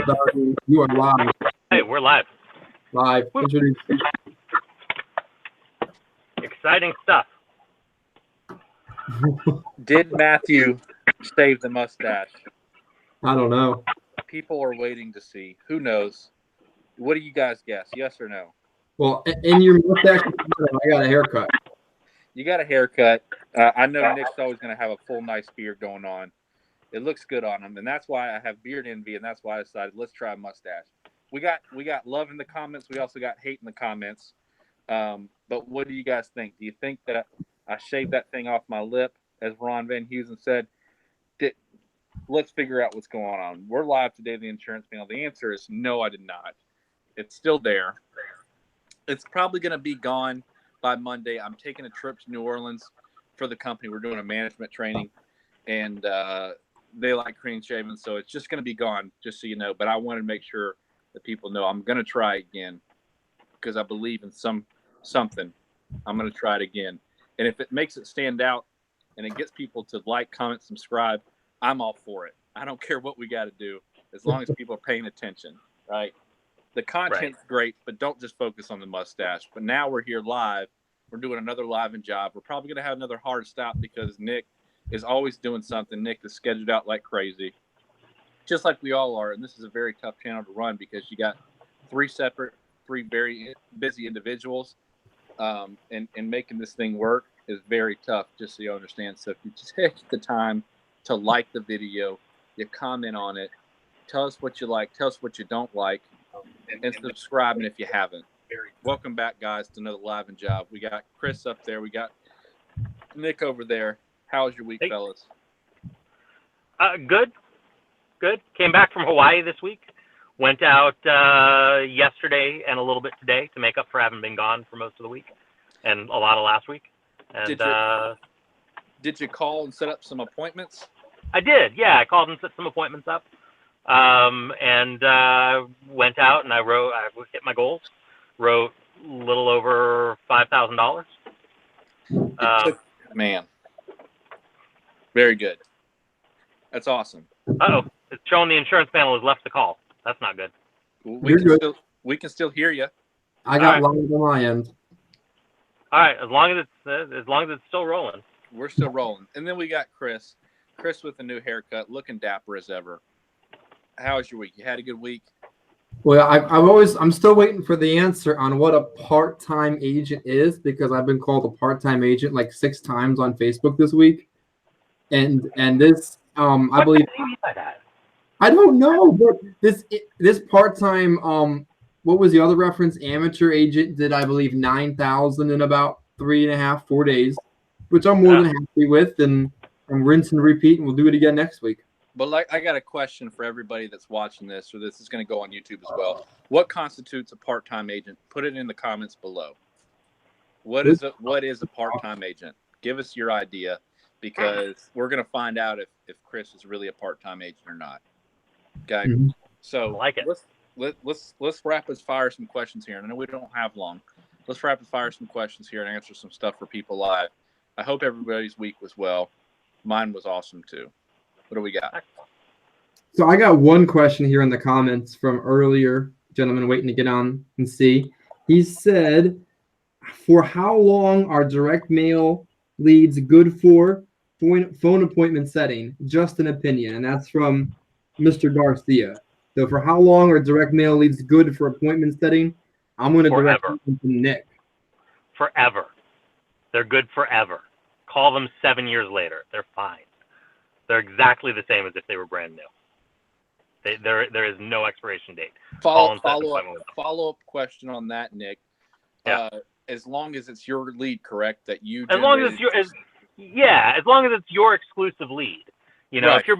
starting. You are live. Hey, we're live. Live. Introduce. Exciting stuff. Did Matthew shave the mustache? I don't know. People are waiting to see. Who knows? What do you guys guess? Yes or no? Well, in your mustache, I got a haircut. You got a haircut. I know Nick's always going to have a full, nice beard going on. It looks good on him, and that's why I have beard envy, and that's why I decided let's try a mustache. We got love in the comments. We also got hate in the comments. But what do you guys think? Do you think that I shaved that thing off my lip, as Ron Van Heusen said? Let's figure out what's going on. We're live today, the insurance panel. The answer is no, I did not. It's still there. It's probably going to be gone by Monday. I'm taking a trip to New Orleans for the company. We're doing a management training, and they like clean shaven, so it's just going to be gone, just so you know. But I wanted to make sure that people know I'm going to try again because I believe in something. I'm going to try it again. And if it makes it stand out and it gets people to like, comment, subscribe, I'm all for it. I don't care what we got to do as long as people are paying attention, right? The content's great, but don't just focus on the mustache. But now we're here live. We're doing another live and job. We're probably going to have another hard stop because Nick is always doing something. Nick is scheduled out like crazy, just like we all are. And this is a very tough channel to run because you got three very busy individuals. And making this thing work is very tough, just so you understand. So if you just take the time to like the video, you comment on it, tell us what you like, tell us what you don't like, and subscribe. And if you haven't, welcome back, guys, to another live and job. We got Chris up there. We got Nick over there. How was your week, fellas? Good. Came back from Hawaii this week. Went out yesterday and a little bit today to make up for having been gone for most of the week and a lot of last week. And did you call and set up some appointments? I did. Yeah, I called and set some appointments up. And went out and I hit my goals. Wrote a little over $5,000. Man, very good. That's awesome. It's showing the insurance panel has left the call. That's not good. We can still hear you. I got live on my end. All right, as long as it's still rolling. We're still rolling. And then we got Chris with a new haircut, looking dapper as ever. How was your week? You had a good week? Well, I'm still waiting for the answer on what a part-time agent is because I've been called a part-time agent like 6 times on Facebook this week. And this I believe what do you mean by that? I don't know, but this part-time what was the other reference? Amateur agent did, I believe, 9,000 in about 4 days, which I'm more than happy with, and rinse and repeat, and we'll do it again next week. But I got a question for everybody that's watching this, or this is going to go on YouTube as well. What constitutes a part-time agent? Put it in the comments below. What is a part-time agent? Give us your idea, because we're going to find out if Chris is really a part-time agent or not. Okay, so I like it. Let's rapid fire some questions here. And I know we don't have long. Let's rapid fire some questions here and answer some stuff for people live. I hope everybody's week was well. Mine was awesome too. What do we got? So I got one question here in the comments from earlier, gentleman waiting to get on and see. He said, for how long are direct mail leads good for phone appointment setting? Just an opinion. And that's from Mr. Garcia. So for how long are direct mail leads good for appointment setting? I'm going to direct them to Nick. Forever. They're good forever. Call them 7 years later. They're fine. They're exactly the same as if they were brand new. There is no expiration date. Follow-up question on that, Nick. Yeah. As long as it's your lead, correct? That you as long as it's your exclusive lead. You know, right. if you're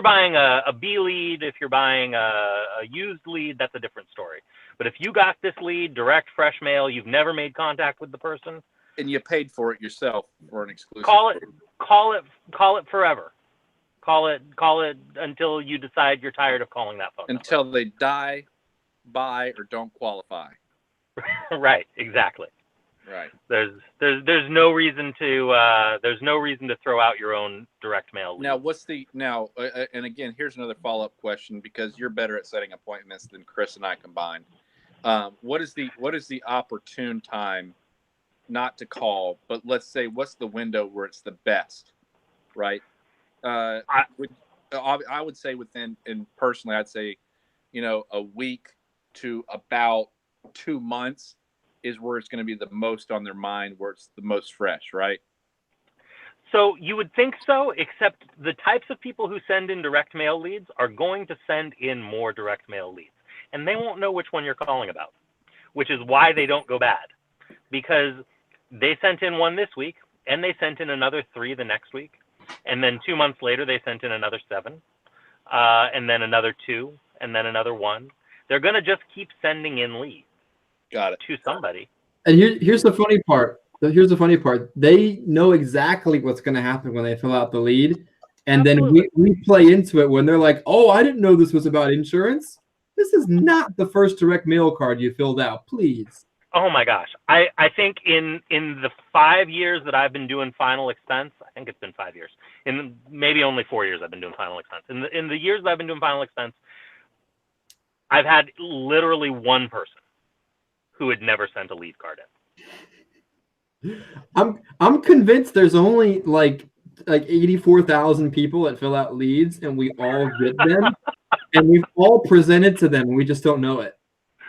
buying a B lead, if you're buying a used lead, that's a different story. But if you got this lead, direct fresh mail, you've never made contact with the person, and you paid for it yourself for an exclusive. Call it forever. Call it until you decide you're tired of calling that phone until number. They die, buy, or don't qualify. Right, exactly. Right. There's no reason to throw out your own direct mail lead. Now and again, here's another follow-up question, because you're better at setting appointments than Chris and I combined. What is the opportune time not to call, but let's say what's the window where it's the best, right? I would say personally, I'd say, a week to about 2 months is where it's going to be the most on their mind, where it's the most fresh, right? So you would think so, except the types of people who send in direct mail leads are going to send in more direct mail leads, and they won't know which one you're calling about, which is why they don't go bad, because they sent in one this week and they sent in another 3 the next week, and then 2 months later they sent in another 7, and then another 2, and then another 1. They're going to just keep sending in leads. Got it. To somebody. And here's the funny part. Here's the funny part. They know exactly what's going to happen when they fill out the lead. And Absolutely. then we play into it when they're like, oh, I didn't know this was about insurance. This is not the first direct mail card you filled out. Please. Oh my gosh. I think in the 5 years that I've been doing final expense, I think it's been 5 years. In maybe only 4 years I've been doing final expense. In the years that I've been doing final expense, I've had literally one person who had never sent a lead card in. I'm convinced there's only like 84,000 people that fill out leads, and we all get them, and we've all presented to them, and we just don't know it.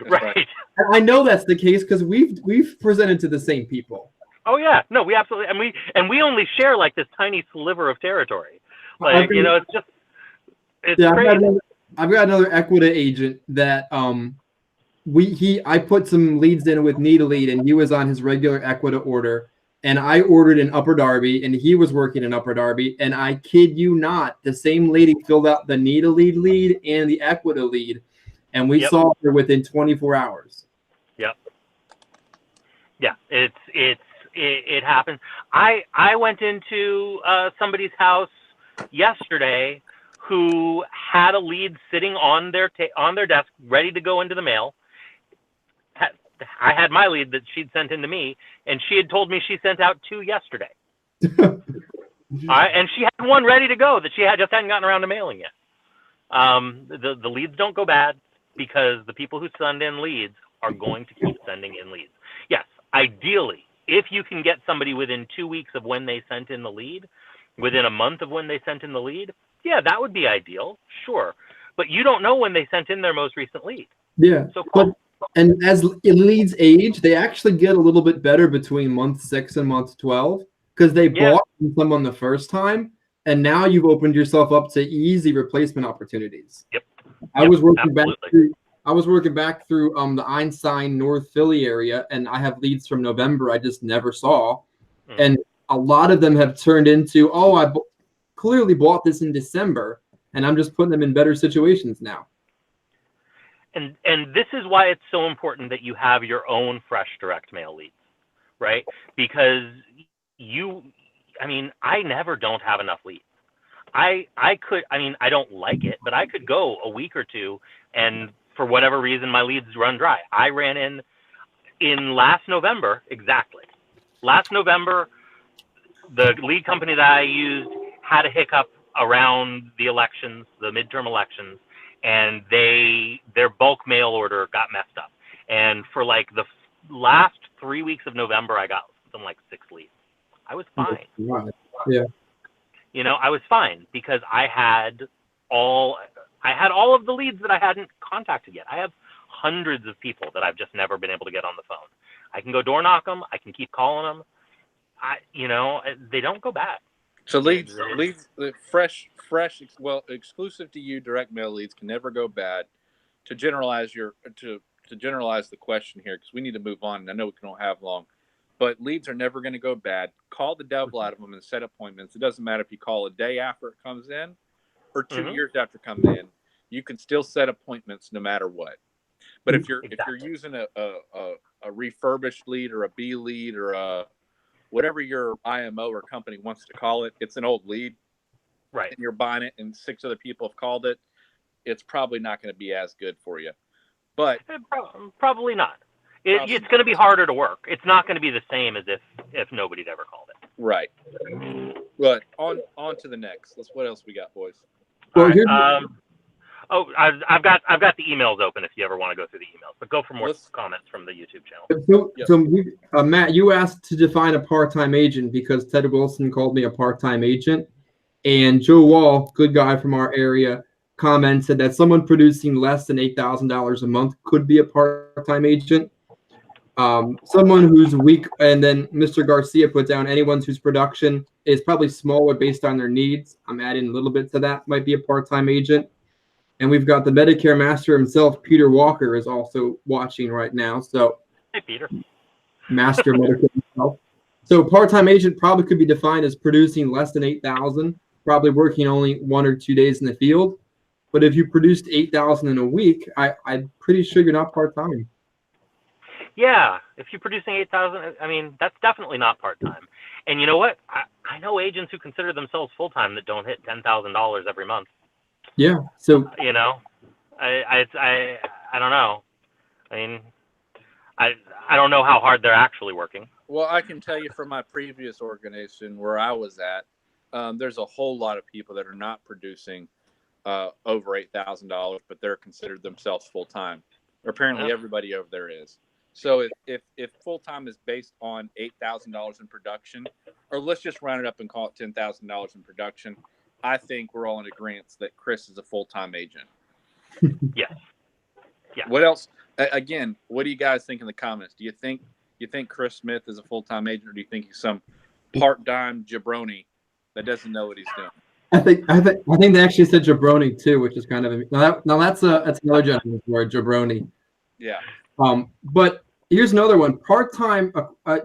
Right. I know that's the case because we've presented to the same people. Oh yeah, no, we absolutely, and we only share like this tiny sliver of territory. Like it's crazy. I've got another Equita agent that I put some leads in with Need a Lead, and he was on his regular Equita order, and I ordered in Upper Darby, and he was working in Upper Darby, and I kid you not, the same lady filled out the Need a Lead and the Equita lead, and we saw her within 24 hours. Yep. Yeah, it happens. I went into somebody's house yesterday who had a lead sitting on their desk, ready to go into the mail. I had my lead that she'd sent in to me, and she had told me she sent out 2 yesterday. All right, and she had one ready to go that she just hadn't gotten around to mailing yet. The leads don't go bad because the people who send in leads are going to keep sending in leads. Yes, ideally, if you can get somebody within 2 weeks of when they sent in the lead, within a month of when they sent in the lead, yeah, that would be ideal, sure. But you don't know when they sent in their most recent lead. Yeah. So call. And as leads age, they actually get a little bit better between month 6 and month 12 because they bought from someone the first time, and now you've opened yourself up to easy replacement opportunities. Yep. I was working back through the Einstein North Philly area, and I have leads from November I just never saw, and a lot of them have turned into, I clearly bought this in December, and I'm just putting them in better situations now. And this is why it's so important that you have your own fresh direct mail leads, right? Because I never don't have enough leads. I don't like it, but I could go a week or two, and for whatever reason, my leads run dry. I ran in last November, exactly. Last November, the lead company that I used had a hiccup around the elections, the midterm elections, and their bulk mail order got messed up. And for like the last 3 weeks of November, I got something like 6 leads. I was fine. Yeah. I was fine because I had all of the leads that I hadn't contacted yet. I have hundreds of people that I've just never been able to get on the phone. I can go door knock them. I can keep calling them. They don't go bad. So leads, fresh, well, exclusive to you, direct mail leads can never go bad. To generalize the question here, because we need to move on, and I know we don't have long, but leads are never going to go bad. Call the devil out of them and set appointments. It doesn't matter if you call a day after it comes in or 2 years after it comes in. You can still set appointments no matter what. But if you're using a refurbished lead or a B lead or a whatever your IMO or company wants to call it, it's an old lead, right? And you're buying it, and 6 other people have called it. It's probably not going to be as good for you. But probably not. It's going to be harder to work. It's not going to be the same as if nobody'd ever called it. Right. But on to the next. What else we got, boys? Well, All here's right, I've got the emails open if you ever want to go through the emails, but go for more comments from the YouTube channel. so Matt, you asked to define a part-time agent because Ted Wilson called me a part-time agent, and Joe Wall, good guy from our area, commented that someone producing less than $8,000 a month could be a part-time agent. Someone who's weak, and then Mr. Garcia put down anyone whose production is probably smaller based on their needs. I'm adding a little bit to that, might be a part-time agent. And we've got the Medicare master himself, Peter Walker, is also watching right now. So, hey, Peter. Master Medicare himself. So, part-time agent probably could be defined as producing less than 8,000, probably working only 1 or 2 days in the field. But if you produced 8,000 in a week, I'm pretty sure you're not part-time. Yeah, if you're producing 8,000, I mean, that's definitely not part-time. And you know what? I know agents who consider themselves full-time that don't hit $10,000 every month. Yeah. So you know, I don't know. I mean, I don't know how hard they're actually working. Well, I can tell you from my previous organization where I was at, there's a whole lot of people that are not producing over $8,000, but they're considered themselves full-time. Apparently, everybody over there is. So if full-time is based on $8,000 in production, or let's just round it up and call it $10,000 in production, I think we're all in agreement that Chris is a full-time agent. Yes. Yeah. What else? Again, what do you guys think in the comments? Do you think Chris Smith is a full-time agent, or do you think he's some part-time jabroni that doesn't know what he's doing? I think they actually said jabroni too, which is kind of that's another gentleman's word, jabroni. Yeah. But here's another one. Part-time.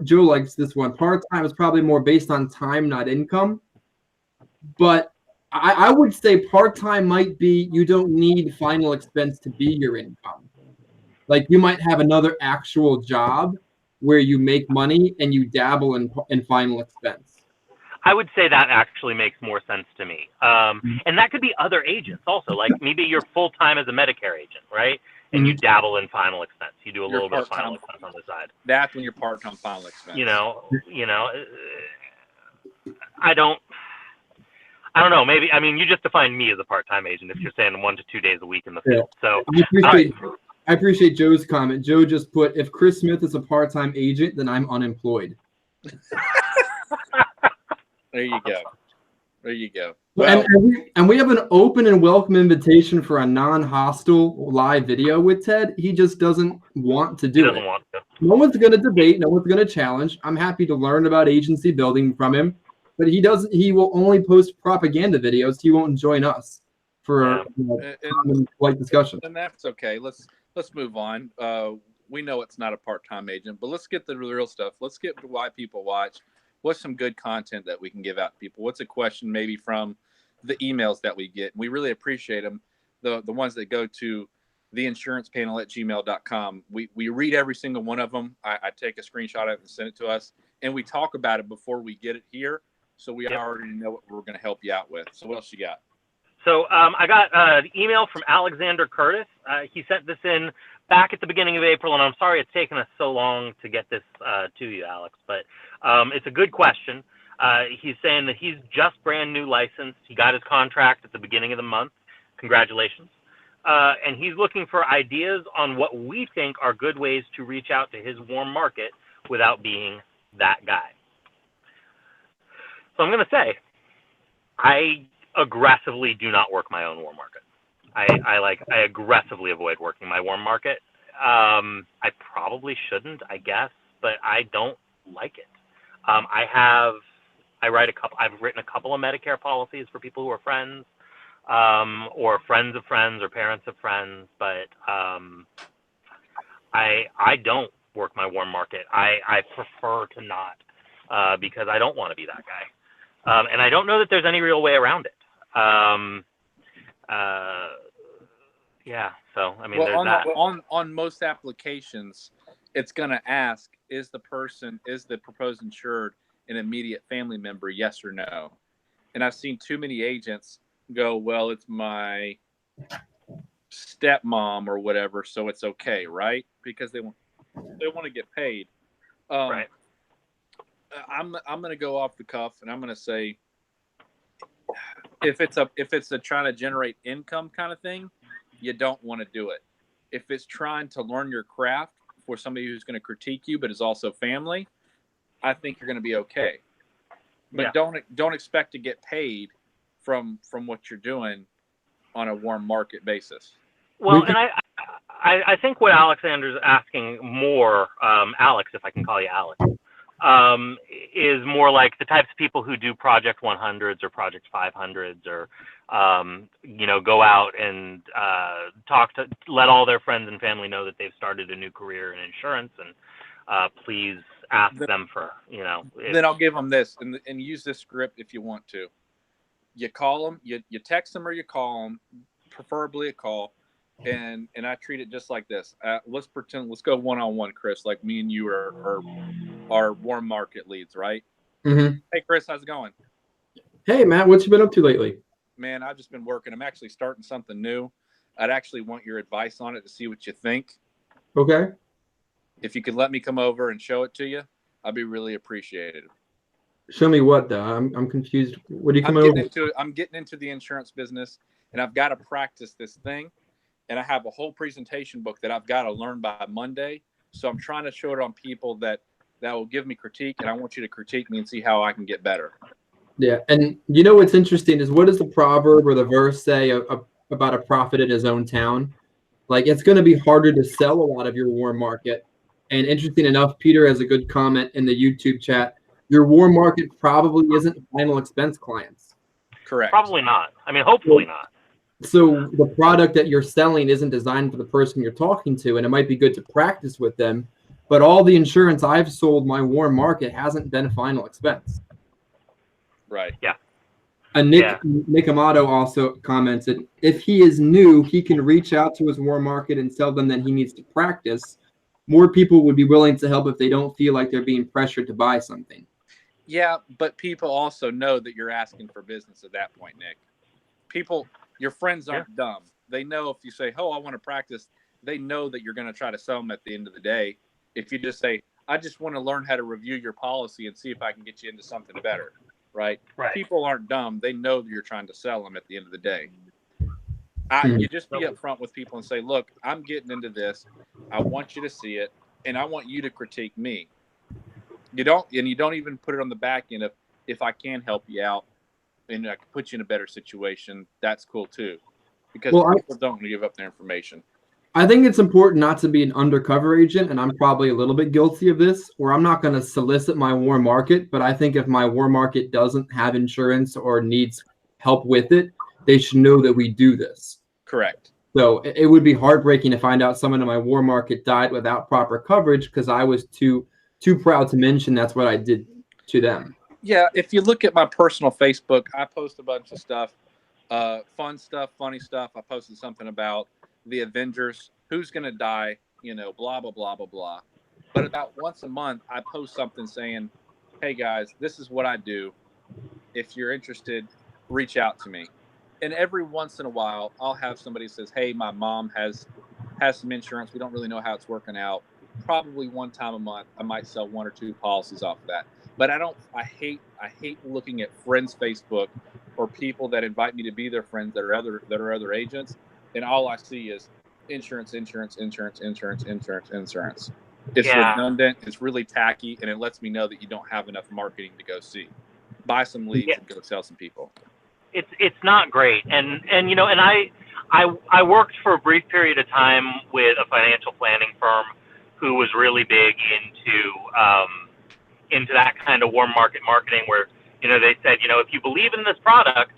Joe likes this one. Part-time is probably more based on time, not income. But I would say part-time might be you don't need final expense to be your income. Like you might have another actual job where you make money and you dabble in final expense. I would say that actually makes more sense to me. And that could be other agents also. Like maybe you're full-time as a Medicare agent, right? And you dabble in final expense. You do a little bit of final expense on the side. That's when you're part-time final expense. You know, I don't know. Maybe, I mean, you just defined me as a part-time agent if you're saying 1 to 2 days a week in the field. So I appreciate Joe's comment. Joe just put, if Chris Smith is a part-time agent, then I'm unemployed. There you go. There you go. Well, and we have an open and welcome invitation for a non-hostile live video with Ted. He just doesn't want to do it. No one's going to debate. No one's going to challenge. I'm happy to learn about agency building from him. But he doesn't. He will only post propaganda videos. He won't join us for polite discussion. And that's okay. Let's move on. We know it's not a part-time agent, but let's get the real stuff. Let's get to why people watch. What's some good content that we can give out to people? What's a question maybe from the emails that we get? We really appreciate them. The ones that go to theinsurancepanel@gmail.com. We read every single one of them. I take a screenshot of it and send it to us, and we talk about it before we get it here. So we already know what we're going to help you out with. So what else you got? So I got an email from Alexander Curtis. He sent this in back at the beginning of April, and I'm sorry it's taken us so long to get this to you, Alex. But it's a good question. He's saying that he's just brand new licensed. He got his contract at the beginning of the month. Congratulations. And he's looking for ideas on what we think are good ways to reach out to his warm market without being that guy. So I'm going to say, I aggressively do not work my own warm market. I aggressively avoid working my warm market. I probably shouldn't, I guess, but I don't like it. I've written a couple of Medicare policies for people who are friends, or friends of friends or parents of friends, but I don't work my warm market. I prefer to not, because I don't want to be that guy. And I don't know that there's any real way around it. Yeah. So, I mean, there's that. On most applications, it's going to ask, is the proposed insured an immediate family member, yes or no? And I've seen too many agents go, well, it's my stepmom or whatever, so it's okay, right? Because they want. they want to get paid. Right. I'm going to go off the cuff, and I'm going to say, if it's a trying to generate income kind of thing, you don't want to do it. If it's trying to learn your craft for somebody who's going to critique you, but is also family, I think you're going to be okay. But don't expect to get paid from what you're doing on a warm market basis. Well, and I think what Alexander's asking more, Alex, if I can call you Alex, is more like the types of people who do Project 100s or Project 500s, or go out and let all their friends and family know that they've started a new career in insurance, and please ask them for, Then I'll give them this, and use this script if you want to. You call them, you text them, or you call them, preferably a call, and I treat it just like this. Let's go one-on-one, Chris, like me and you are warm market leads, right? Mm-hmm. Hey, Chris, how's it going? Hey, Matt, what you been up to lately? Man, I've just been working. I'm actually starting something new. I'd actually want your advice on it to see what you think. Okay. If you could let me come over and show it to you, I'd be really appreciated. Show me what, though? I'm confused. What are you coming over? I'm getting into the insurance business, and I've got to practice this thing. And I have a whole presentation book that I've got to learn by Monday. So I'm trying to show it on people that will give me critique, and I want you to critique me and see how I can get better. Yeah, and what's interesting is, what does the proverb or the verse say about a prophet in his own town? Like, it's going to be harder to sell a lot of your warm market. And interesting enough, Peter has a good comment in the YouTube chat. Your warm market probably isn't final expense clients. Correct. Probably not. I mean, hopefully not. So the product that you're selling isn't designed for the person you're talking to, and it might be good to practice with them. But all the insurance I've sold my warm market hasn't been a final expense. Right. Yeah. And Nick Amato also commented, if he is new, he can reach out to his warm market and tell them that he needs to practice. More people would be willing to help if they don't feel like they're being pressured to buy something. Yeah, but people also know that you're asking for business at that point, Nick. Your friends aren't dumb. They know if you say, oh, I want to practice, they know that you're going to try to sell them at the end of the day. If you just say, I just want to learn how to review your policy and see if I can get you into something better, right? People aren't dumb. They know that you're trying to sell them at the end of the day. You just be upfront with people and say, look, I'm getting into this. I want you to see it, and I want you to critique me. You don't even put it on the back end of, if I can help you out and I can put you in a better situation, that's cool too. Because people don't want to give up their information. I think it's important not to be an undercover agent, and I'm probably a little bit guilty of this, where I'm not going to solicit my warm market, but I think if my warm market doesn't have insurance or needs help with it, they should know that we do this. Correct. So it would be heartbreaking to find out someone in my warm market died without proper coverage because I was too proud to mention that's what I did to them. Yeah, if you look at my personal Facebook, I post a bunch of stuff, fun stuff, funny stuff. I posted something about the Avengers, who's going to die, blah, blah, blah, blah, blah. But about once a month, I post something saying, hey, guys, this is what I do. If you're interested, reach out to me. And every once in a while, I'll have somebody says, hey, my mom has some insurance. We don't really know how it's working out. Probably one time a month, I might sell 1 or 2 policies off of that. But I hate looking at friends' Facebook or people that invite me to be their friends that are other agents, and all I see is insurance. It's redundant. It's really tacky, and it lets me know that you don't have enough marketing to go see. Buy some leads and go sell some people. It's not great, and I worked for a brief period of time with a financial planning firm who was really big into that kind of warm market marketing, where they said, if you believe in this product,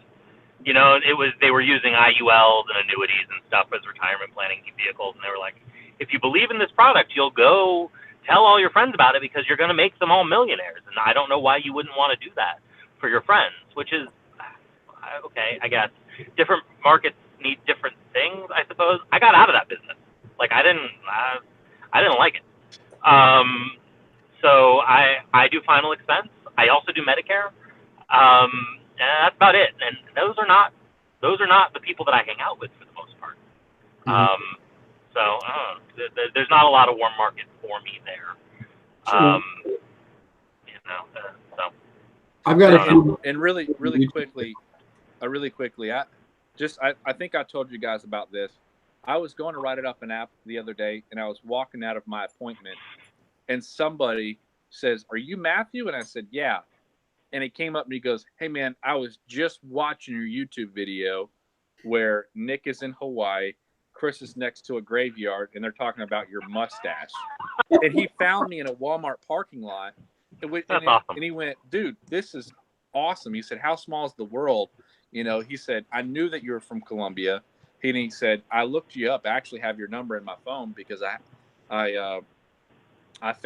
they were using IULs and annuities and stuff as retirement planning vehicles, and they were like, if you believe in this product, you'll go tell all your friends about it because you're going to make them all millionaires, and I don't know why you wouldn't want to do that for your friends, which is okay, I guess. Different markets need different things, I suppose. I got out of that business. Like, I didn't like it. So I do final expense. I also do Medicare. And that's about it. And those are not the people that I hang out with for the most part. So there's not a lot of warm market for me there. So I've got a few. And really quickly, I think I told you guys about this. I was going to write it up an app the other day, and I was walking out of my appointment, and somebody says, "Are you Matthew?" And I said, "Yeah." And he came up and he goes, "Hey man, I was just watching your YouTube video where Nick is in Hawaii, Chris is next to a graveyard, and they're talking about your mustache." And he found me in a Walmart parking lot. awesome. And he went, "Dude, this is awesome." He said, "How small is the world?" He said, "I knew that you were from Colombia." And he said, "I looked you up. I actually have your number in my phone because I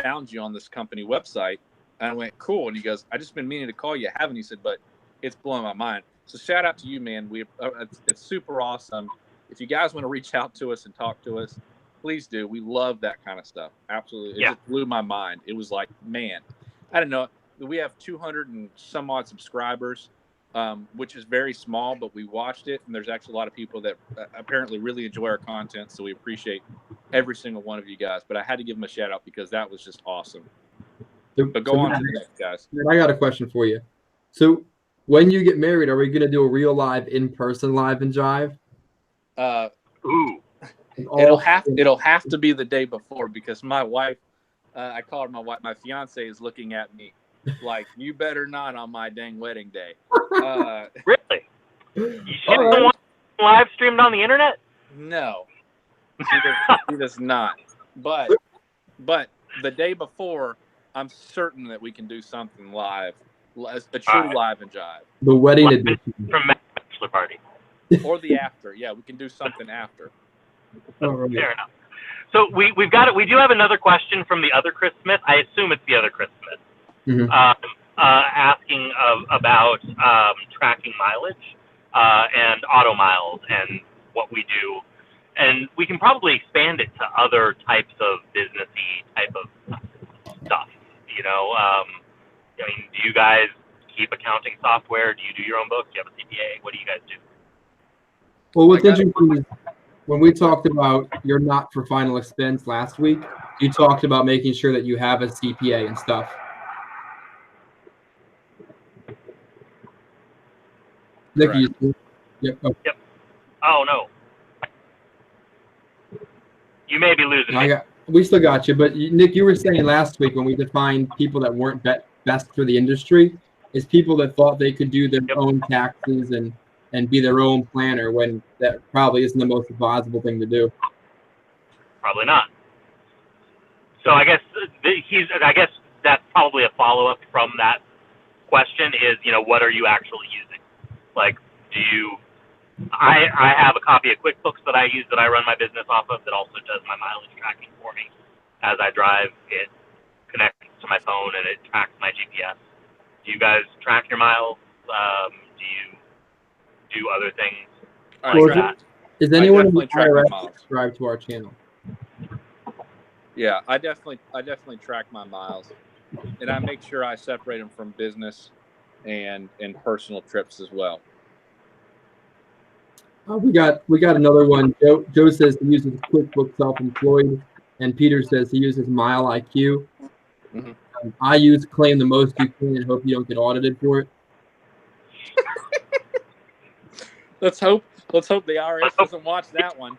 found you on this company website." And I went, "Cool." And he goes, "I just been meaning to call you. I haven't." He said, "But it's blowing my mind." So shout out to you, man. It's super awesome. If you guys want to reach out to us and talk to us, please do. We love that kind of stuff. Absolutely. It just blew my mind. It was like, man, I don't know. We have 200 and some odd subscribers, which is very small, but we watched it. And there's actually a lot of people that apparently really enjoy our content. So we appreciate every single one of you guys. But I had to give them a shout out because that was just awesome. But go on to the next, guys. I got a question for you. So when you get married, are we going to do a real live in-person live in Jive? Ooh. It'll have to be the day before because my wife, I call her my wife, my fiance is looking at me like, "You better not on my dang wedding day." Really? She's the one live streamed on the internet? No, she does not. But the day before, I'm certain that we can do something live, a true live and Jive. The wedding edition from bachelor party, or the after. Yeah, we can do something after. Right. Fair enough. So we've got it. We do have another question from the other Chris Smith. I assume it's the other Chris Smith, asking about tracking mileage and auto miles and what we do, and we can probably expand it to other types of businessy type of stuff. Do you guys keep accounting software? Do you do your own books? Do you have a CPA? What do you guys do? Well, what's interesting is when we talked about your not for final expense last week, you talked about making sure that you have a CPA and stuff. Nick, yep. Oh no. You may be losing me. We still got you, but Nick, you were saying last week when we defined people that weren't best for the industry is people that thought they could do their own taxes and be their own planner when that probably isn't the most advisable thing to do. Probably not. So I guess that's probably a follow-up from that question is, what are you actually using? Like, I have a copy of QuickBooks that I use that I run my business off of that also does my mileage tracking for me. As I drive, it connects to my phone and it tracks my GPS. Do you guys track your miles? Do you do other things like that? Is anyone in the IRS subscribed to our channel? Yeah, I definitely track my miles, and I make sure I separate them from business and personal trips as well. We got another one. Joe says he uses QuickBooks Self-Employed, and Peter says he uses Mile IQ. Mm-hmm. I use Claim the Most You Can and hope you don't get audited for it. Let's hope the IRS doesn't watch that one.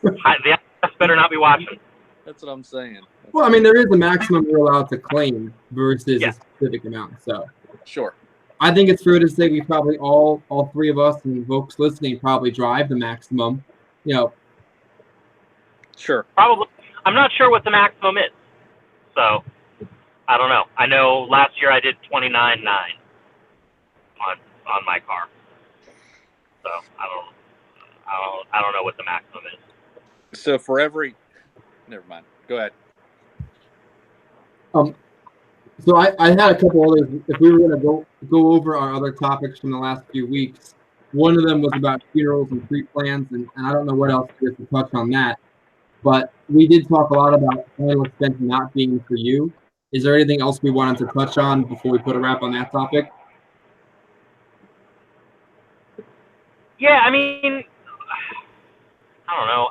The IRS better not be watching. That's what I'm saying. Well, I mean, there is a maximum you're allowed to claim versus a specific amount. So sure. I think it's fair to say we probably all three of us and folks listening probably drive the maximum. Sure. Probably. I'm not sure what the maximum is. So I don't know. I know last year I did 29.9 on my car. So I don't know what the maximum is. So for every, never mind. Go ahead. So I had a couple others. If we were going to go over our other topics from the last few weeks, one of them was about funerals and pre-plans, and I don't know what else to touch on that. But we did talk a lot about final expense not being for you. Is there anything else we wanted to touch on before we put a wrap on that topic? Yeah, I mean, I don't know.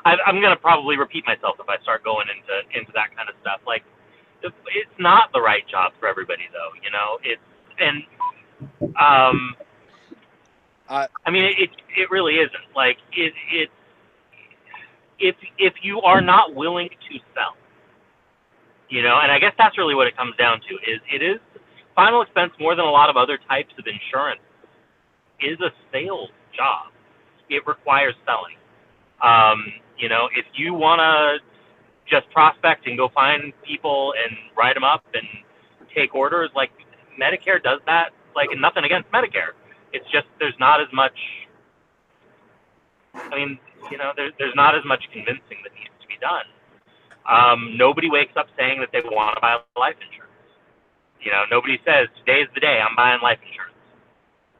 I'm gonna probably repeat myself if I start going into that kind of stuff. Like, it's not the right job for everybody, though. You know, I mean, it really isn't. Like, if you are not willing to sell, you know, and I guess that's really what it comes down to. It is final expense more than a lot of other types of insurance is a sales job. It requires selling. You know, if you want to just prospect and go find people and write them up and take orders, like Medicare does that. Like, and nothing against Medicare. It's just there's not as much. I mean, you know, there's not as much convincing that needs to be done. Nobody wakes up saying that they want to buy life insurance. You know, nobody says today's the day I'm buying life insurance.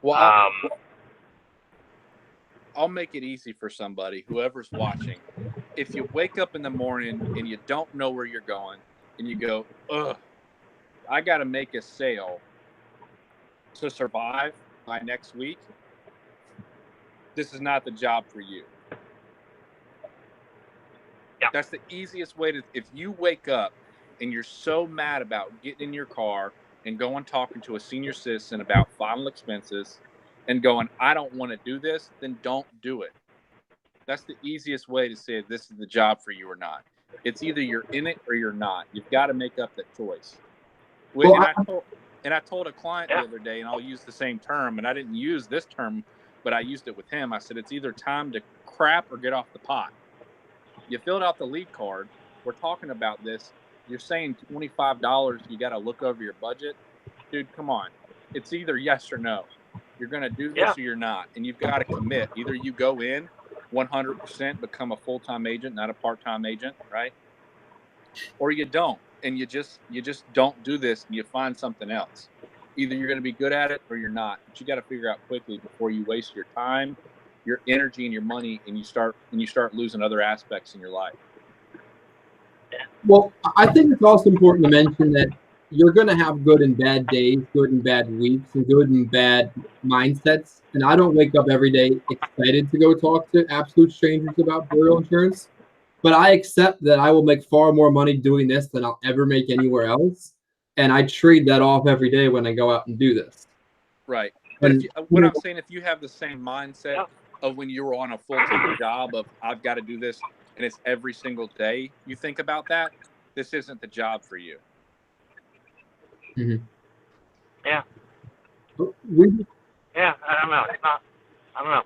Well, I'll make it easy for somebody, whoever's watching. If you wake up in the morning and you don't know where you're going and you go, ugh, I got to make a sale to survive by next week, this is not the job for you. Yeah. That's the easiest way to, if you wake up and you're so mad about getting in your car and going talking to a senior citizen about final expenses and going, I don't want to do this, then don't do it. That's the easiest way to say this is the job for you or not. It's either you're in it or you're not. You've got to make up that choice. Well, I told a client the other day, and I'll use the same term, and I didn't use this term, but I used it with him. I said, it's either time to crap or get off the pot. You filled out the lead card. We're talking about this. You're saying $25, you got to look over your budget. Dude, come on. It's either yes or no. You're going to do this or you're not, and you've got to commit. Either you go in 100%, become a full-time agent, not a part-time agent, right? Or you don't, and you just don't do this, and you find something else. Either you're going to be good at it or you're not. But you got to figure out quickly before you waste your time, your energy, and your money, and you start losing other aspects in your life. Well, I think it's also important to mention that you're going to have good and bad days, good and bad weeks, and good and bad mindsets. And I don't wake up every day excited to go talk to absolute strangers about burial insurance. But I accept that I will make far more money doing this than I'll ever make anywhere else. And I trade that off every day when I go out and do this. Right. But I'm saying, if you have the same mindset of when you were on a full-time job of I've got to do this and it's every single day, you think about that, this isn't the job for you. Mm-hmm. Yeah. I don't know. It's not. I don't know.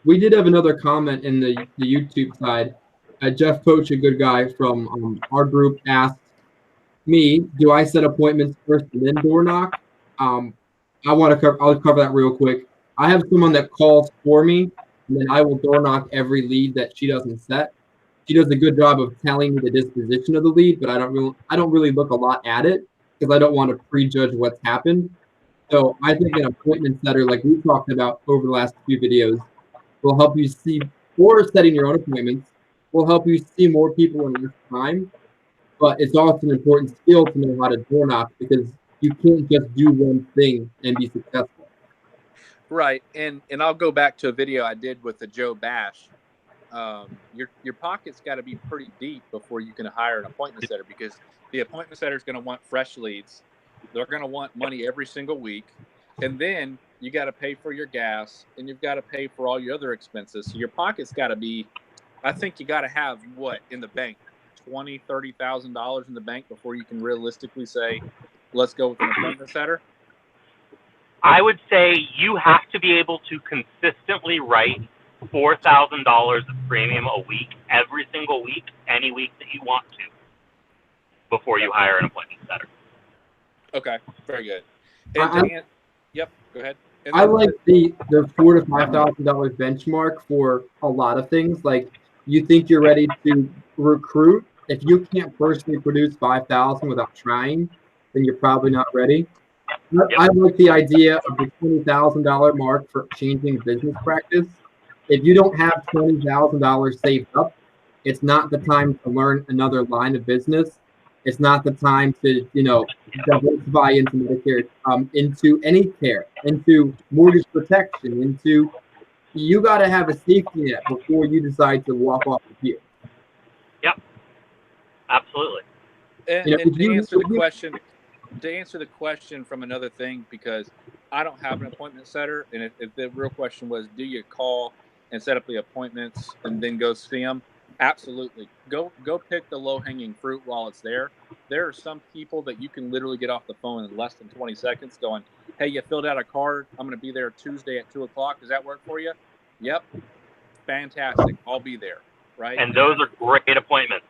We did have another comment in the YouTube side. Jeff Poach, a good guy from our group, asked me, "Do I set appointments first and then door knock?" I'll cover that real quick. I have someone that calls for me, and then I will door knock every lead that she doesn't set. She does a good job of telling me the disposition of the lead, but I don't really look a lot at it because I don't want to prejudge what's happened. So I think an appointment setter, like we talked about over the last few videos, will help you see, or setting your own appointments, will help you see more people in less time. But it's also an important skill to know how to door knock because you can't just do one thing and be successful. Right. And I'll go back to a video I did with the Joe Bash. Your pocket's got to be pretty deep before you can hire an appointment setter, because the appointment setter is going to want fresh leads. They're going to want money every single week. And then you got to pay for your gas and you've got to pay for all your other expenses. So your pocket's got to be, I think you got to have what in the bank, $20,000, $30,000 in the bank before you can realistically say, let's go with an appointment setter. I would say you have to be able to consistently write $4,000 of premium a week, every single week, any week that you want to, before you hire an appointment setter. Okay, very good. And yep, go ahead. I like the $4,000 to $5,000 benchmark for a lot of things. Like, you think you're ready to recruit. If you can't personally produce $5,000 without trying, then you're probably not ready. Yep. I like the idea of the $20,000 mark for changing business practice. If you don't have $20,000 saved up, it's not the time to learn another line of business. It's not the time to, diversify into Medicare, into any care, into mortgage protection, you got to have a safety net before you decide to walk off the Absolutely. And, You know, and if to you, answer the if you- question, from another thing, because I don't have an appointment setter, and if the real question was, do you call and set up the appointments and then go see them? Absolutely. Go pick the low hanging fruit while it's there. There are some people that you can literally get off the phone in less than 20 seconds going, hey, you filled out a card. I'm going to be there Tuesday at 2:00. Does that work for you? Yep. Fantastic. I'll be there. Right. And those are great appointments.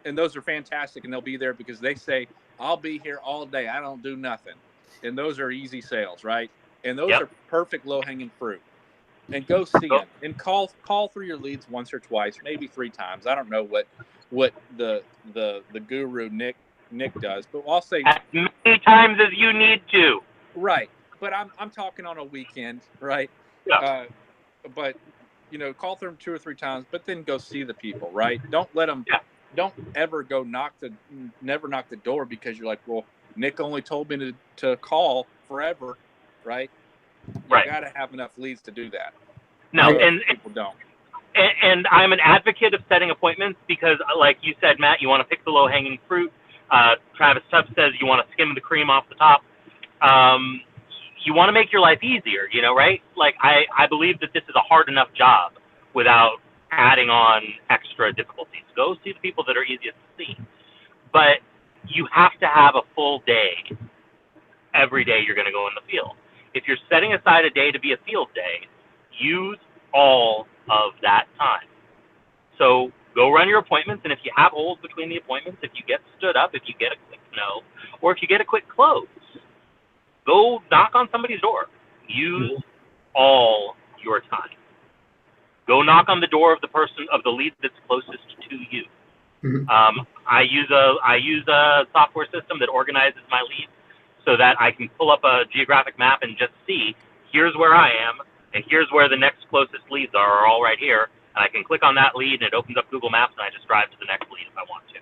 And those are fantastic. And they'll be there because they say, I'll be here all day. I don't do nothing. And those are easy sales. Right. And those are perfect low hanging fruit. And go see them and call through your leads once or twice, maybe 3 times. I don't know what the guru Nick does, but I'll say as many times as you need to. Right. But I'm talking on a weekend, right? Yeah. But call through them 2 or 3 times, but then go see the people, right? Don't let them. Yeah. Don't ever never knock the door because you're like, well, Nick only told me to call forever, right? You got to have enough leads to do that. No, and people don't. And I'm an advocate of setting appointments because, like you said, Matt, you want to pick the low-hanging fruit. Travis Tubb says you want to skim the cream off the top. You want to make your life easier, right? Like, I believe that this is a hard enough job without adding on extra difficulties. Go see the people that are easiest to see. But you have to have a full day every day you're going to go in the field. If you're setting aside a day to be a field day, use all of that time. So go run your appointments, and if you have holes between the appointments, if you get stood up, if you get a quick no, or if you get a quick close, go knock on somebody's door. Use all your time. Go knock on the door of the lead that's closest to you. Mm-hmm. I use a software system that organizes my leads so that I can pull up a geographic map and just see, here's where I am, and here's where the next closest leads are all right here. And I can click on that lead, and it opens up Google Maps, and I just drive to the next lead if I want to.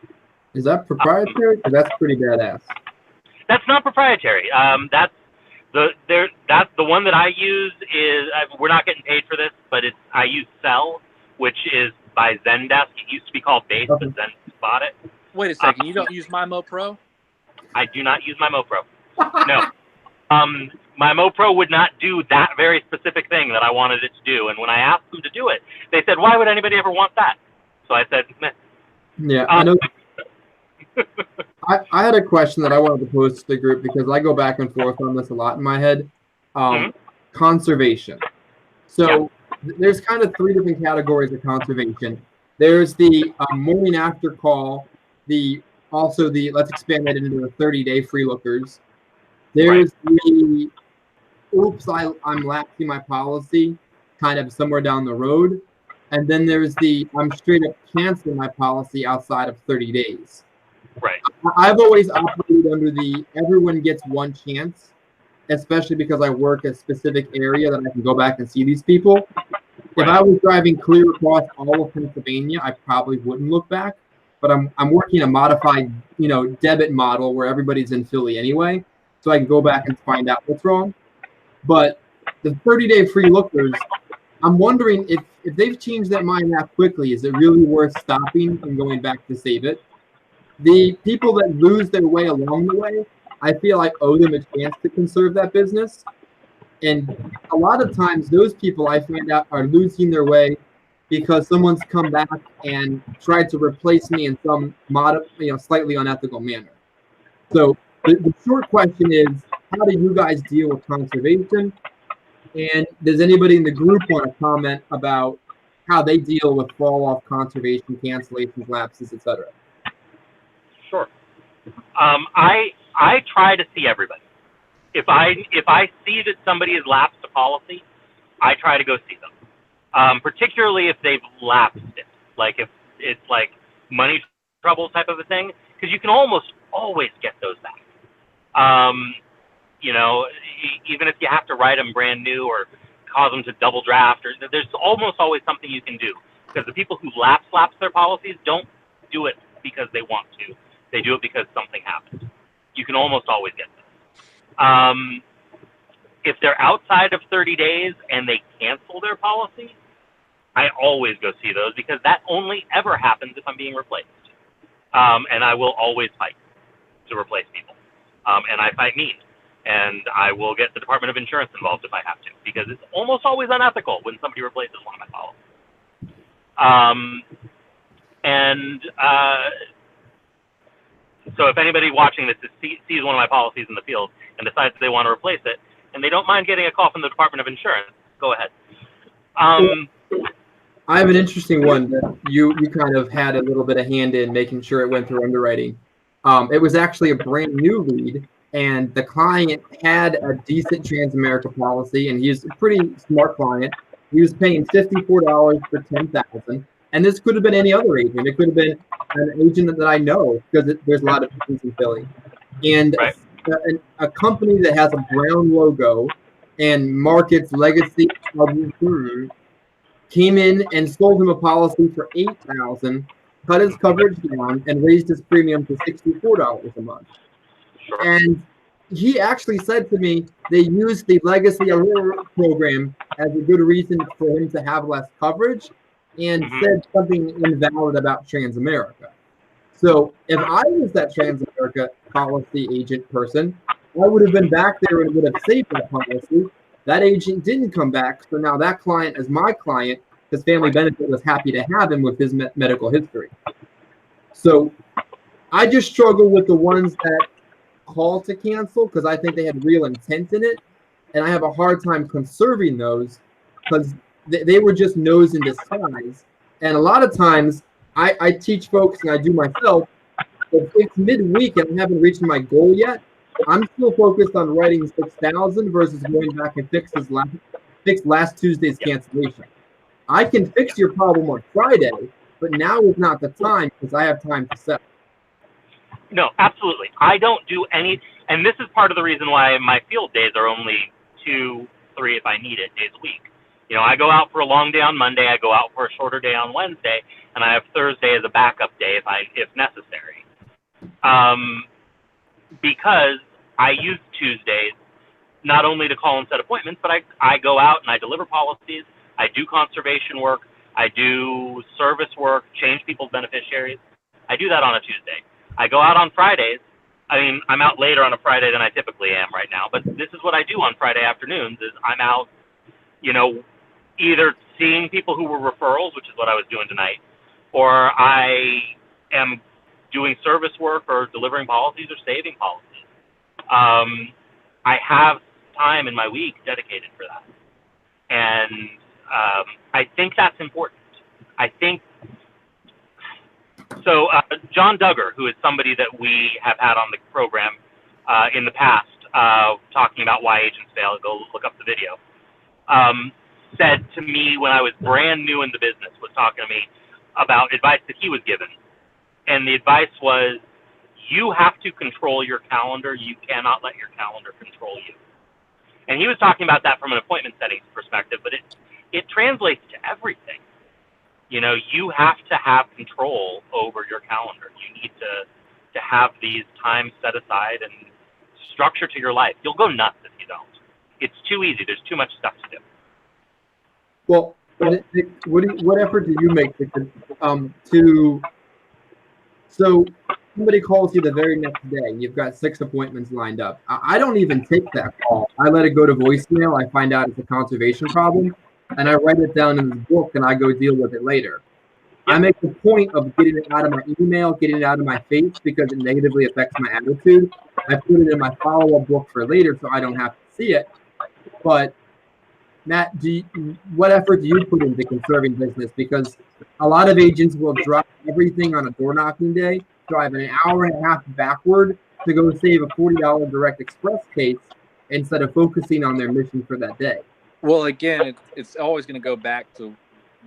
Is that proprietary? That's pretty badass. That's not proprietary. That's the one that I use is, we're not getting paid for this, but I use Cell, which is by Zendesk. It used to be called Base, but Zendesk bought it. Wait a second. You don't use MyMo Pro? I do not use MyMo Pro. No. MyMo Pro would not do that very specific thing that I wanted it to do. And when I asked them to do it, they said, why would anybody ever want that? So I said, meh. Yeah, I know. I had a question that I wanted to pose to the group because I go back and forth on this a lot in my head. Conservation. So there's kind of 3 different categories of conservation. There's the morning after call, let's expand that into the 30-day free lookers. There's the oops, I'm lapsing my policy kind of somewhere down the road. And then there's the I'm straight up canceling my policy outside of 30 days. Right. I've always operated under the everyone gets one chance, especially because I work a specific area that I can go back and see these people. If I was driving clear across all of Pennsylvania, I probably wouldn't look back. But I'm working a modified, debit model where everybody's in Philly anyway, so I can go back and find out what's wrong. But the 30-day free lookers, I'm wondering if they've changed that mind that quickly, is it really worth stopping and going back to save it? The people that lose their way along the way, I feel like owe them a chance to conserve that business. And a lot of times those people I find out are losing their way because someone's come back and tried to replace me in some slightly unethical manner. So the short question is, how do you guys deal with conservation? And does anybody in the group want to comment about how they deal with fall off, conservation, cancellations, lapses, etc.? Sure. I try to see everybody. If I see that somebody has lapsed a policy, I try to go see them. Particularly if they've lapsed it, like if it's like money trouble type of a thing, because you can almost always get those back. Even if you have to write them brand new or cause them to double draft, or there's almost always something you can do. Because the people who lapse their policies don't do it because they want to. They do it because something happened. You can almost always get them. If they're outside of 30 days and they cancel their policy, I always go see those because that only ever happens if I'm being replaced. and I will always fight to replace people. And I fight mean. And I will get the Department of Insurance involved if I have to, because it's almost always unethical when somebody replaces one of my policies. So if anybody watching this sees one of my policies in the field and decides they want to replace it, and they don't mind getting a call from the Department of Insurance, go ahead. I have an interesting one that you kind of had a little bit of hand in making sure it went through underwriting. It was actually a brand new lead, and the client had a decent Transamerica policy, and he's a pretty smart client. He was paying $54 for $10,000, and this could have been any other agent. It could have been an agent that I know, because there's a lot of agents in Philly. And Right. a company that has a brown logo and markets legacy came in and sold him a policy for $8,000, cut his coverage down, and raised his premium to $64 a month. Sure. And he actually said to me they used the legacy program as a good reason for him to have less coverage, and said something invalid about Transamerica. So if I was that Transamerica policy agent person, I would have been back there and would have saved that policy. That agent didn't come back, so now that client is my client because Family Benefit was happy to have him with his medical history. So I just struggle with the ones that call to cancel because I think they had real intent in it, and I have a hard time conserving those because they were just nose in disguise. And a lot of times I teach folks, and I do myself, if it's midweek and I haven't reached my goal yet, I'm still focused on writing 6,000 versus going back and fix last Tuesday's cancellation. I can fix your problem on Friday, but now is not the time because I have time to settle. No, absolutely. I don't do any, and this is part of the reason why my field days are only 2, 3 if I need it days a week. You know, I go out for a long day on Monday, I go out for a shorter day on Wednesday, and I have Thursday as a backup day if necessary. Because I use Tuesdays not only to call and set appointments, but I go out and I deliver policies, I do conservation work, I do service work, change people's beneficiaries. I do that on a Tuesday. I go out on Fridays. I mean, I'm out later on a Friday than I typically am right now, but this is what I do on Friday afternoons is I'm out, you know, either seeing people who were referrals, which is what I was doing tonight, or I am doing service work or delivering policies or saving policies. I have time in my week dedicated for that. And I think that's important. I think so. John Duggar, who is somebody that we have had on the program in the past, talking about why agents fail, go look up the video, said to me when I was brand new in the business, was talking to me about advice that he was given. And the advice was, you have to control your calendar. You cannot let your calendar control you. And he was talking about that from an appointment setting perspective, but it translates to everything. You know, you have to have control over your calendar. You need to have these times set aside and structure to your life. You'll go nuts if you don't. It's too easy. There's too much stuff to do. Well, what effort do you make so somebody calls you the very next day, you've got 6 appointments lined up. I don't even take that call. I let it go to voicemail. I find out it's a conservation problem, and I write it down in the book, and I go deal with it later. I make the point of getting it out of my email, getting it out of my face, because it negatively affects my attitude. I put it in my follow-up book for later so I don't have to see it. But Matt, what effort do you put into conserving business? Because a lot of agents will drop everything on a door knocking day, drive an hour and a half backward to go save a $40 direct express case instead of focusing on their mission for that day. Well, again, it's always going to go back to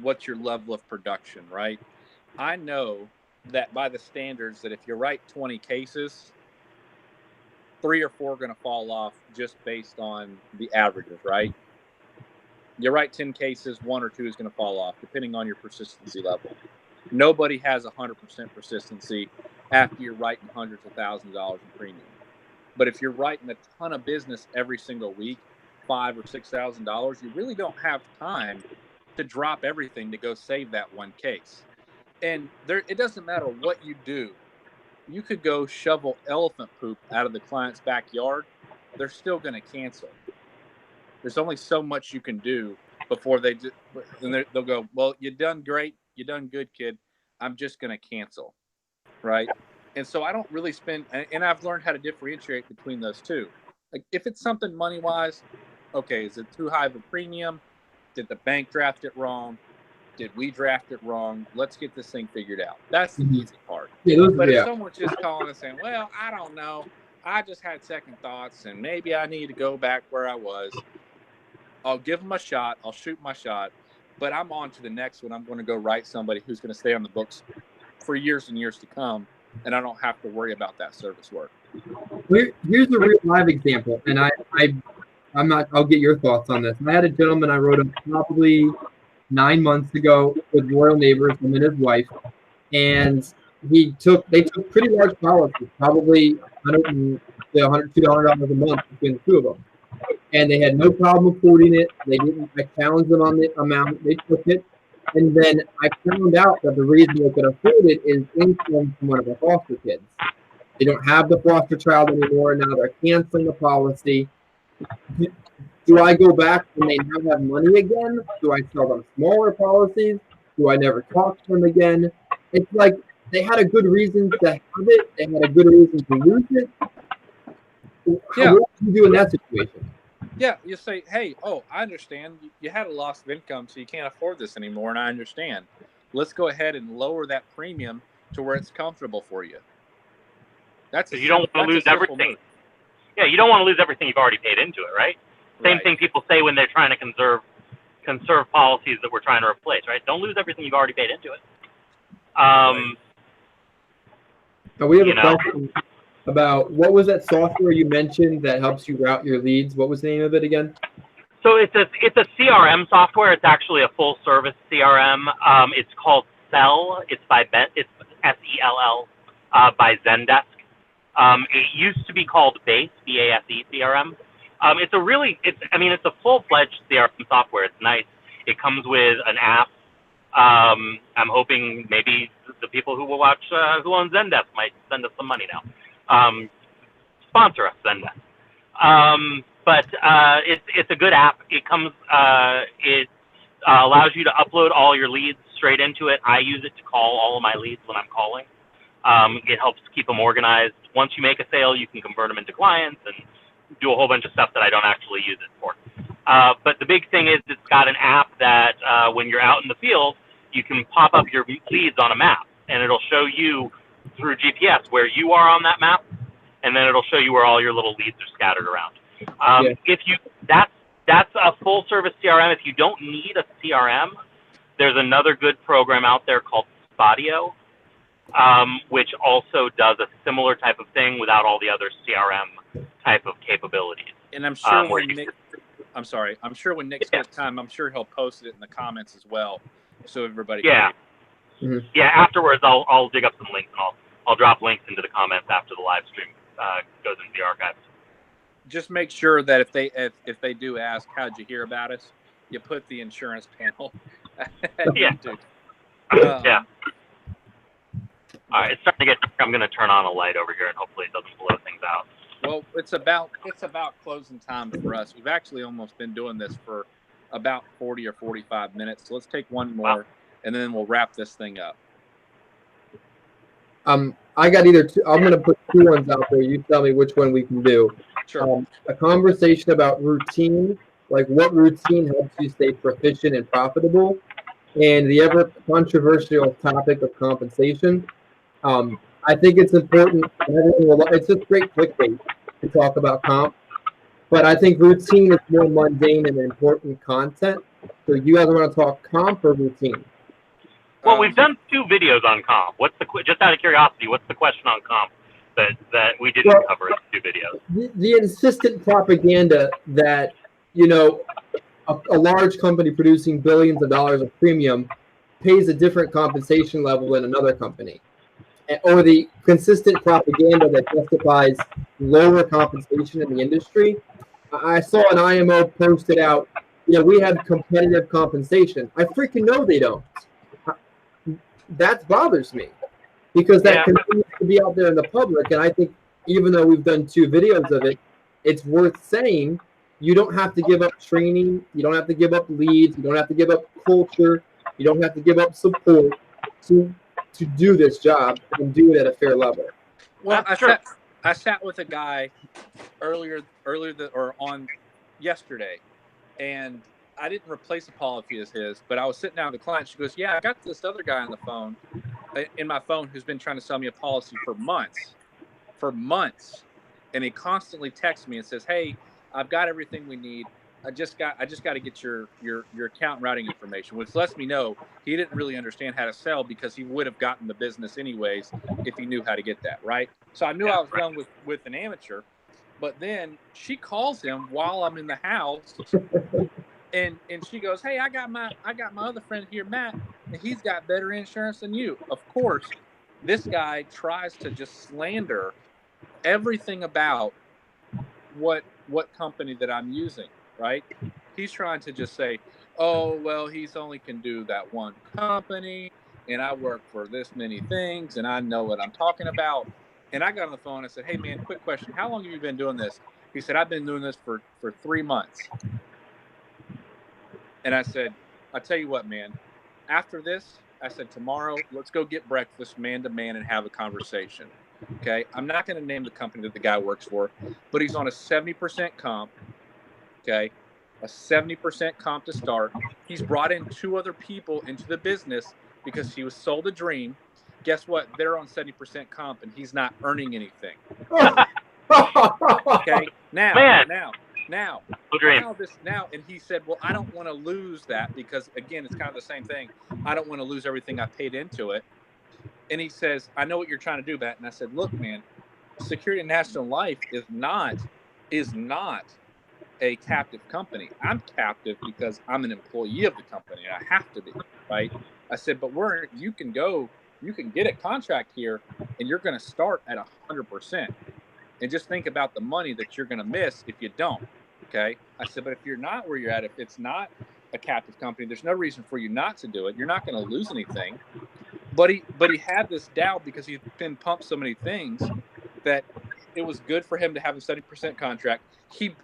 what's your level of production, right? I know that by the standards that if you write 20 cases, 3 or 4 are going to fall off just based on the averages, right? You write 10 cases, 1 or 2 is going to fall off, depending on your persistency level. Nobody has 100% persistency after you're writing hundreds of thousands of dollars in premium. But if you're writing a ton of business every single week, $5,000 or $6,000, you really don't have time to drop everything to go save that one case. And it doesn't matter what you do you could go shovel elephant poop out of the client's backyard. They're still going to cancel. There's only so much you can do before they'll go, well, you done great. You done good, kid. I'm just going to cancel. Right. And so I don't really spend, and I've learned how to differentiate between those two. Like if it's something money wise, okay, is it too high of a premium? Did the bank draft it wrong? Did we draft it wrong? Let's get this thing figured out. That's the easy part. But if someone's just calling and saying, well, I don't know, I just had second thoughts and maybe I need to go back where I was, I'll give them a shot. I'll shoot my shot. But I'm on to the next one. I'm going to go write somebody who's going to stay on the books for years and years to come, and I don't have to worry about that service work. Here's a real live example, and I'm not. I'll get your thoughts on this. I had a gentleman I wrote him probably 9 months ago with Royal Neighbors, him and his wife, and they took pretty large policies, probably $100 to $200 a month between the two of them, and they had no problem affording it. They didn't. I challenged them on the amount. They took it. And then I found out that the reason they could afford it is income from one of the foster kids. They don't have the foster child anymore. Now they're canceling the policy. Do I go back when they now have money again? Do I sell them smaller policies? Do I never talk to them again? It's like they had a good reason to have it. They had a good reason to lose it. Yeah. What do you do in that situation? Yeah, you say, hey, I understand. You had a loss of income, so you can't afford this anymore, and I understand. Let's go ahead and lower that premium to where it's comfortable for you. That's you don't want to lose everything. Move. Yeah, you don't want to lose everything you've already paid into it, right? Same thing people say when they're trying to conserve policies that we're trying to replace, right? Don't lose everything you've already paid into it. Now we have a question about what was that software you mentioned that helps you route your leads? What was the name of it again? So it's a CRM software. It's actually a full service CRM. It's called Sell. It's SELL by Zendesk. It used to be called Base, BASE CRM. It's a full-fledged CRM software. It's nice. It comes with an app. I'm hoping maybe the people who will watch who own Zendesk might send us some money now. Sponsor us, Zendesk. But it's a good app. It comes. It allows you to upload all your leads straight into it. I use it to call all of my leads when I'm calling. It helps keep them organized. Once you make a sale, you can convert them into clients and do a whole bunch of stuff that I don't actually use it for. But the big thing is it's got an app that when you're out in the field, you can pop up your leads on a map, and it'll show you through GPS where you are on that map, and then it'll show you where all your little leads are scattered around. That's a full service CRM. If you don't need a CRM, there's another good program out there called Spodio, which also does a similar type of thing without all the other CRM type of capabilities. And I'm sure I'm sure when Nick's got time, I'm sure he'll post it in the comments as well, so everybody can. Yeah, afterwards I'll dig up some links and I'll drop links into the comments after the live stream goes into the archives. Just make sure that if they do ask, how'd you hear about us, you put the insurance panel. Yeah. Yeah. All right, it's starting to get. I'm going to turn on a light over here, and hopefully it doesn't blow things out. Well, it's about closing time for us. We've actually almost been doing this for about 40 or 45 minutes. So let's take one more, and then we'll wrap this thing up. I got either two. I'm going to put two ones out there. You tell me which one we can do. Sure. A conversation about routine, like what routine helps you stay proficient and profitable, and the ever controversial topic of compensation. I think it's important. It's just great clickbait to talk about comp, but I think routine is more mundane and important content. So you guys want to talk comp or routine? Well, we've done 2 videos on comp. What's just out of curiosity? What's the question on comp that we didn't cover in 2 videos? The insistent propaganda that a large company producing billions of dollars of premium pays a different compensation level than another company. Or the consistent propaganda that justifies lower compensation in the industry. I saw an IMO posted out, we have competitive compensation. I freaking know they don't. That bothers me because that Yeah. continues to be out there in the public. And I think even though we've done 2 videos of it, it's worth saying you don't have to give up training. You don't have to give up leads. You don't have to give up culture. You don't have to give up support to do this job and do it at a fair level. Well, That's true. I sat with a guy on yesterday, and I didn't replace a policy as his, but I was sitting down with a client. She goes, "Yeah, I got this other guy on the phone, in my phone, who's been trying to sell me a policy for months, and he constantly texts me and says, 'Hey, I've got everything we need. I just got to get your account routing information,' which lets me know he didn't really understand how to sell, because he would have gotten the business anyways if he knew how to get that, right? So I knew I was dealing with an amateur. But then she calls him while I'm in the house, and she goes, 'Hey, I got my other friend here, Matt, and he's got better insurance than you.' Of course, this guy tries to just slander everything about what company that I'm using, right? He's trying to just say, 'Oh, well, he's only can do that one company, and I work for this many things, and I know what I'm talking about.'" And I got on the phone and I said, "Hey, man, quick question. How long have you been doing this?" He said, "I've been doing this for 3 months." And I said, "I'll tell you what, man. After this," I said, "tomorrow, let's go get breakfast man to man and have a conversation. Okay? I'm not going to name the company that the guy works for, but he's on a 70% comp. Okay? A 70% comp to start. He's brought in 2 other people into the business because he was sold a dream. Guess what? They're on 70% comp, and he's not earning anything." Okay. Now, and he said, "Well, I don't want to lose that, because again, it's kind of the same thing. I don't want to lose everything I paid into it." And he says, "I know what you're trying to do, Matt." And I said, "Look, man, Security National Life is not a captive company. I'm captive because I'm an employee of the company, and I have to be, right?" I said, "But you can get a contract here, and you're going to start at 100%. And just think about the money that you're going to miss if you don't." Okay. I said, "But if you're not where you're at, if it's not a captive company, there's no reason for you not to do it. You're not going to lose anything." But he had this doubt because he's been pumped so many things that it was good for him to have a 70% contract. He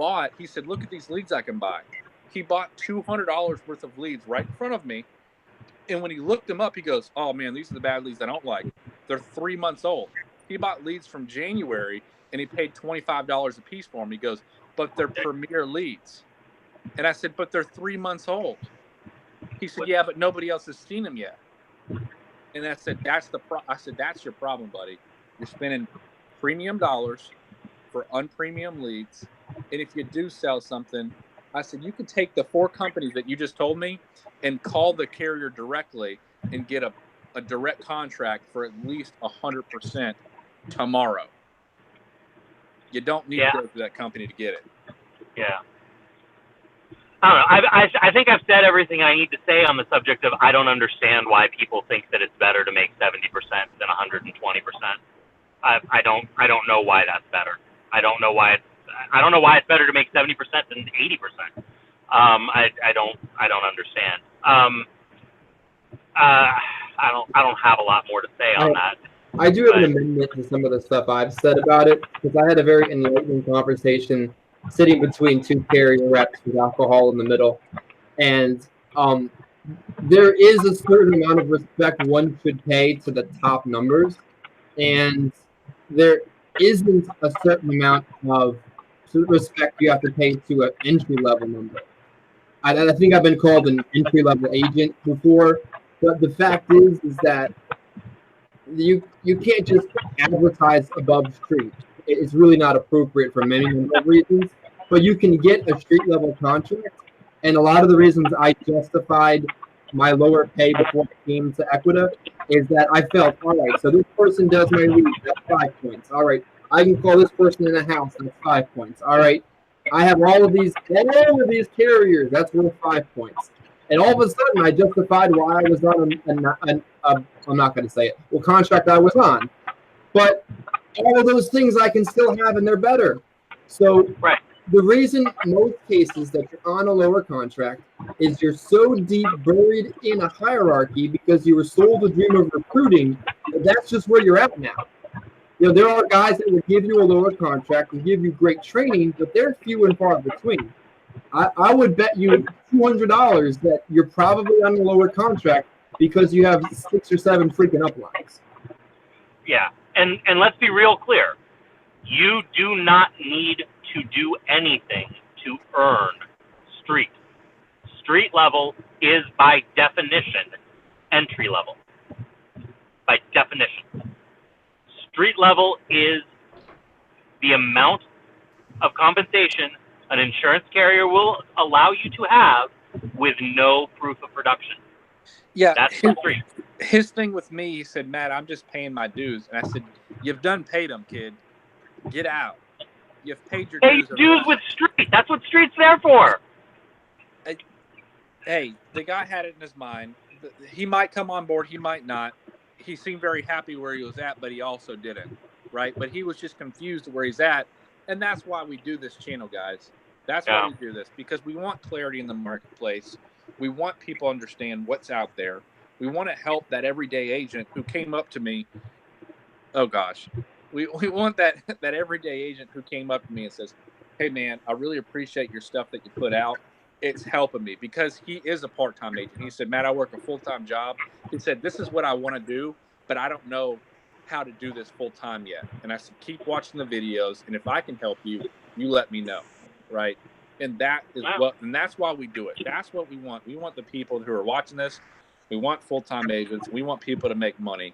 said, "Look at these leads I can buy." He bought $200 worth of leads right in front of me. And when he looked them up, he goes, "Oh man, these are the bad leads I don't like. They're 3 months old." He bought leads from January, and he paid $25 a piece for them. He goes, "But they're premier leads." And I said, "But they're 3 months old." He said, "Yeah, but nobody else has seen them yet." And I said, I said, "That's your problem, buddy. You're spending premium dollars for unpremium leads. And if you do sell something," I said, "you could take the 4 companies that you just told me and call the carrier directly and get a direct contract for at least 100% tomorrow. You don't need to go through that company to get it." Yeah. I don't know. I think I've said everything I need to say on the subject of I don't understand why people think that it's better to make 70% than 120%. I don't know why that's better. I don't know why it's better to make 70% than 80%. I don't understand. I don't have a lot more to say on that. I do have an amendment to some of the stuff I've said about it, because I had a very enlightening conversation sitting between 2 carrier reps with alcohol in the middle. And there is a certain amount of respect one should pay to the top numbers. And there isn't a certain amount of respect you have to pay to an entry-level number. I think I've been called an entry-level agent before, but the fact is that you can't just advertise above street. It's really not appropriate for many number of reasons. But you can get a street level contract, and a lot of the reasons I justified my lower pay before I came to Equita is that I felt, all right, so this person does my lead, that's 5 points. All right, I can call this person in a house, that's 5 points. All right, I have all of these carriers, that's worth 5 points. And all of a sudden, I justified why I was on I'm not going to say it, what contract I was on. But all of those things I can still have, and they're better. So the reason most cases that you're on a lower contract is you're so deep buried in a hierarchy because you were sold a dream of recruiting that that's just where you're at now. There are guys that would give you a lower contract and give you great training, but they're few and far between. I would bet you $200 that you're probably on a lower contract because you have 6 or 7 freaking uplines. Yeah, and let's be real clear. You do not need to do anything to earn street. Street level is by definition entry level. By definition. Street level is the amount of compensation an insurance carrier will allow you to have with no proof of production. Yeah, That's street. His thing with me, he said, Matt, I'm just paying my dues. And I said, you've done paid them, kid. Get out. You've paid your Pay dues. dues with street. That's what street's there for. Hey, the guy had it in his mind. He might come on board. He might not. He seemed very happy where he was at, but he also didn't, right? But he was just confused where he's at. And that's why we do this channel, guys. That's why we do this, because we want clarity in the marketplace. We want people to understand what's out there. We want to help that everyday agent who came up to me. Oh, gosh. We want that everyday agent who came up to me and says, hey, man, I really appreciate your stuff that you put out. It's helping me, because he is a part-time agent. He said, Matt, I work a full-time job. He said, this is what I want to do, but I don't know how to do this full-time yet. And I said, keep watching the videos, and if I can help you, you let me know, right? And that is and that's why we do it. That's what we want. We want the people who are watching this. We want full-time agents. We want people to make money.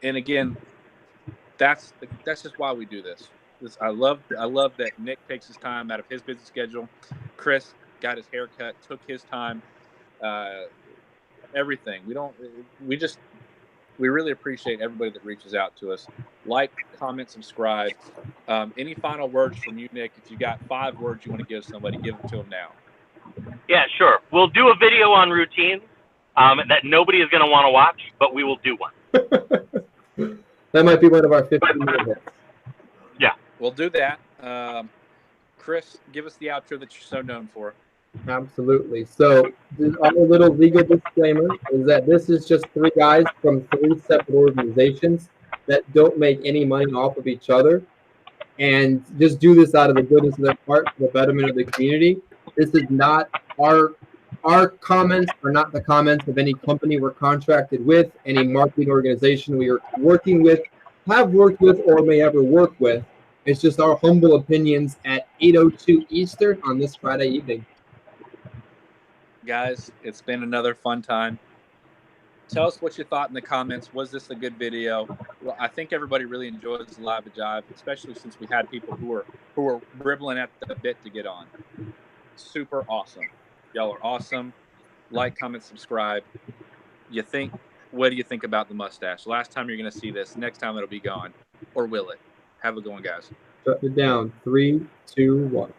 And again, that's just why we do this. I love that Nick takes his time out of his busy schedule. Chris got his haircut, took his time, everything. We really appreciate everybody that reaches out to us. Like, comment, subscribe. Any final words from you, Nick? If you got 5 words you want to give somebody, give them to them now. Yeah, sure. We'll do a video on routines that nobody is going to want to watch, but we will do one. That might be one of our 15-minute hits. Yeah. We'll do that. Chris, give us the outro that you're so known for. Absolutely. So our little legal disclaimer is that this is just 3 guys from 3 separate organizations that don't make any money off of each other and just do this out of the goodness of their heart for the betterment of the community. This is not our comments are not the comments of any company we're contracted with, any marketing organization we are working with, have worked with, or may ever work with. It's just our humble opinions at 8:02 Eastern on this Friday evening. Guys, it's been another fun time. Tell us what you thought in the comments. Was this a good video? Well, I think everybody really enjoys the live Jive, especially since we had people who were dribbling at the bit to get on. Super awesome. Y'all are awesome. Like, comment, subscribe. What do you think about the mustache? Last time you're going to see this. Next time it'll be gone. Or will it? Have a good one, guys. Shut it down. 3, 2, 1.